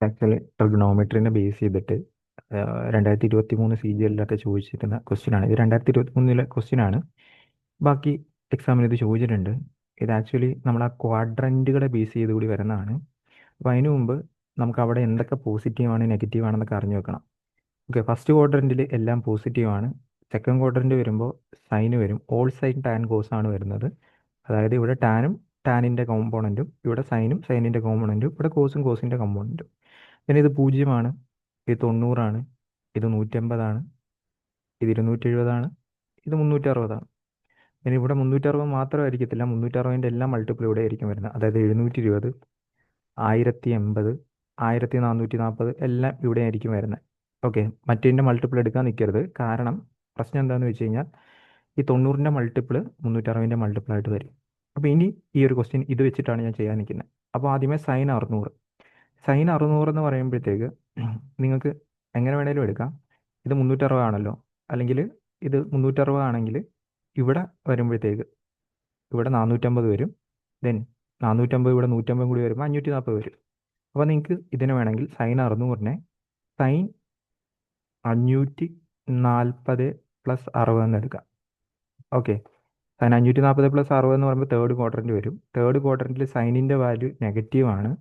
Actually ട്രിഗണോമെട്രീനെ base ചെയ്തിട്ട് 2023 CGL-ലൊക്കെ ചോദിച്ചിരുന്ന question ആണ് ഇത്. 2023 ക്വസ്റ്റ്യൻ ആണ്. ബാക്കി എക്സാമിന് ഇത് ചോദിച്ചിട്ടുണ്ട്. ഇത് ആക്ച്വലി നമ്മൾ ആ ക്വാഡ്രൻറ്റുകളെ ബേസ് ചെയ്ത് കൂടി വരുന്നതാണ്. അപ്പോൾ അതിനു മുമ്പ് നമുക്ക് അവിടെ എന്തൊക്കെ പോസിറ്റീവാണ് നെഗറ്റീവ് ആണെന്നൊക്കെ അറിഞ്ഞു വെക്കണം. ഓക്കെ, ഫസ്റ്റ് ക്വാഡ്രൻറ്റിൽ എല്ലാം പോസിറ്റീവാണ്. സെക്കൻഡ് ക്വാഡ്രൻറ്റ് വരുമ്പോൾ സൈന് വരും. ഓൾ സൈൻ ടാൻ കോസ് ആണ് വരുന്നത്. അതായത് ഇവിടെ ടാനും ടാനിൻ്റെ കോമ്പോണൻറ്റും, ഇവിടെ സൈനും സൈനിൻ്റെ കോമ്പോണൻറ്റും, ഇവിടെ കോസും കോസിൻ്റെ കോമ്പോണൻറ്റും. പിന്നെ ഇത് 0 ഇത് 90, ഇത് 150, ഇത് 270, ഇത് 360. ഇനി ഇവിടെ 360 മാത്രമായിരിക്കത്തില്ല, 360-ൻ്റെ എല്ലാം മൾട്ടിപ്പിൾ ഇവിടെ ആയിരിക്കും വരുന്നത്. അതായത് 720, 1080, 1440 എല്ലാം ഇവിടെ ആയിരിക്കും വരുന്നത്. ഓക്കെ, മറ്റേതിൻ്റെ മൾട്ടിപ്പിൾ എടുക്കാൻ നിൽക്കരുത്. കാരണം പ്രശ്നം എന്താണെന്ന് വെച്ച് കഴിഞ്ഞാൽ ഈ 90-ൻ്റെ മൾട്ടിപ്പിൾ 360-ൻ്റെ മൾട്ടിപ്പിളായിട്ട് വരും. അപ്പോൾ ഇനി ഈ ഒരു ക്വസ്റ്റ്യൻ ഇത് വെച്ചിട്ടാണ് ഞാൻ ചെയ്യാൻ നിൽക്കുന്നത്. അപ്പോൾ ആദ്യമേ സൈൻ 600. സൈൻ 600 എന്ന് പറയുമ്പോഴത്തേക്ക് നിങ്ങൾക്ക് എങ്ങനെ വേണേലും എടുക്കാം. ഇത് 360 ആണല്ലോ, അല്ലെങ്കിൽ ഇത് 360 ആണെങ്കിൽ ഇവിടെ വരുമ്പോഴത്തേക്ക് ഇവിടെ 450 വരും. ദെൻ 450 ഇവിടെ 150 കൂടി വരുമ്പോൾ 540 വരും. അപ്പോൾ നിങ്ങൾക്ക് ഇതിനെ വേണമെങ്കിൽ സൈൻ 600-നെ സൈൻ 540 പ്ലസ് 60 എന്ന് എടുക്കാം. ഓക്കെ, സൈൻ 540 പ്ലസ് 60 എന്ന് പറയുമ്പോൾ തേർഡ് ക്വാഡ്രൻറ്റ് വരും. തേർഡ് ക്വാഡ്രൻറ്റിൽ സൈനിൻ്റെ വാല്യൂ നെഗറ്റീവാണ്.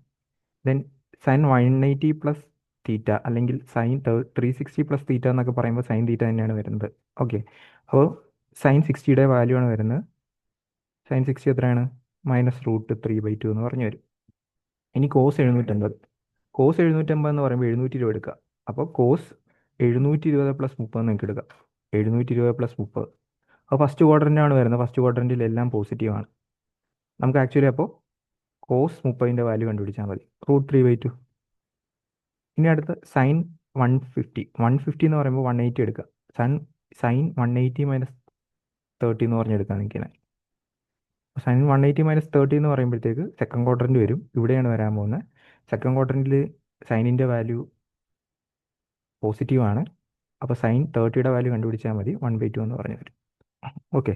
ദെൻ സൈൻ 180 പ്ലസ് തീറ്റ, അല്ലെങ്കിൽ സൈൻ 360 പ്ലസ് തീറ്റ എന്നൊക്കെ പറയുമ്പോൾ സൈൻ തീറ്റ തന്നെയാണ് വരുന്നത്. ഓക്കെ, അപ്പോൾ സൈൻ 60-യുടെ വാല്യൂ ആണ് വരുന്നത്. സൈൻ 60 എത്രയാണ്? -√3/2 എന്ന് പറഞ്ഞു വരും. ഇനി കോസ് 750. കോസ് 750 എന്ന് പറയുമ്പോൾ 720 എടുക്കുക. അപ്പോൾ കോസ് 720 പ്ലസ് 30 നിങ്ങൾക്ക് എടുക്കാം. 720 പ്ലസ് 30. അപ്പോൾ ഫസ്റ്റ് ക്വാഡ്രൻ്റാണ് വരുന്നത്. ഫസ്റ്റ് ക്വാഡ്രൻറ്റിൽ എല്ലാം പോസിറ്റീവാണ്. നമുക്ക് ആക്ച്വലി അപ്പോൾ കോസ് 30-ൻ്റെ വാല്യൂ കണ്ടുപിടിച്ചാൽ മതി. √3/2. ഇനി അടുത്ത് സൈൻ 150 എന്ന് പറയുമ്പോൾ 180 എടുക്കുക. സൈൻ 180 മൈനസ് 30 എന്ന് പറഞ്ഞെടുക്കാൻ നിൽക്കുന്നത്. സൈൻ 180 മൈനസ് 30 എന്ന് പറയുമ്പോഴത്തേക്ക് സെക്കൻഡ് ക്വാഡ്രൻറ്റ് വരും. ഇവിടെയാണ് വരാൻ പോകുന്നത്. സെക്കൻഡ് ക്വാഡ്രൻറ്റിൽ സൈനിൻ്റെ വാല്യൂ പോസിറ്റീവാണ്. അപ്പോൾ സൈൻ 30-യുടെ വാല്യൂ കണ്ടുപിടിച്ചാൽ മതി. 1/2 എന്ന് പറഞ്ഞു വരും. ഓക്കെ,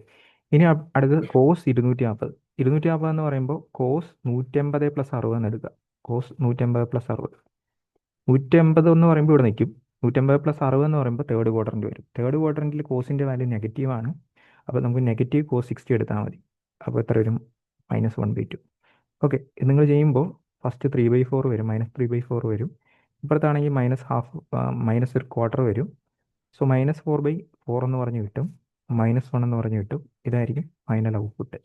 ഇനി അടുത്തത് കോസ് 240. 240 എന്ന് പറയുമ്പോൾ കോസ് 180 പ്ലസ് 60 എന്ന് എടുക്കുക. Cos 180 plus 60. 180 എന്ന് പറയുമ്പോൾ ഇവിടെ നിൽക്കും. 180 പ്ലസ് 60 എന്ന് പറയുമ്പോൾ തേർഡ് ക്വാഡ്രൻറ്റ് വരും. തേർഡ് ക്വാഡ്രൻറ്റിൽ കോസിൻ്റെ വാല്യൂ നെഗറ്റീവാണ്. അപ്പോൾ നമുക്ക് നെഗറ്റീവ് കോസ് 60 എടുത്താൽ മതി. അപ്പോൾ എത്ര വരും? -1/2. ഓക്കെ, ഇത് നിങ്ങൾ ചെയ്യുമ്പോൾ ഫസ്റ്റ് 3/4 വരും, -3/4 വരും. ഇപ്പുറത്താണെങ്കിൽ മൈനസ് ഒരു ക്വാർട്ടർ വരും. സോ -4/4 എന്ന് പറഞ്ഞ് കിട്ടും, -1 എന്ന് പറഞ്ഞ് കിട്ടും. ഇതായിരിക്കും ഫൈനൽ ഔട്ട്പുട്ട്.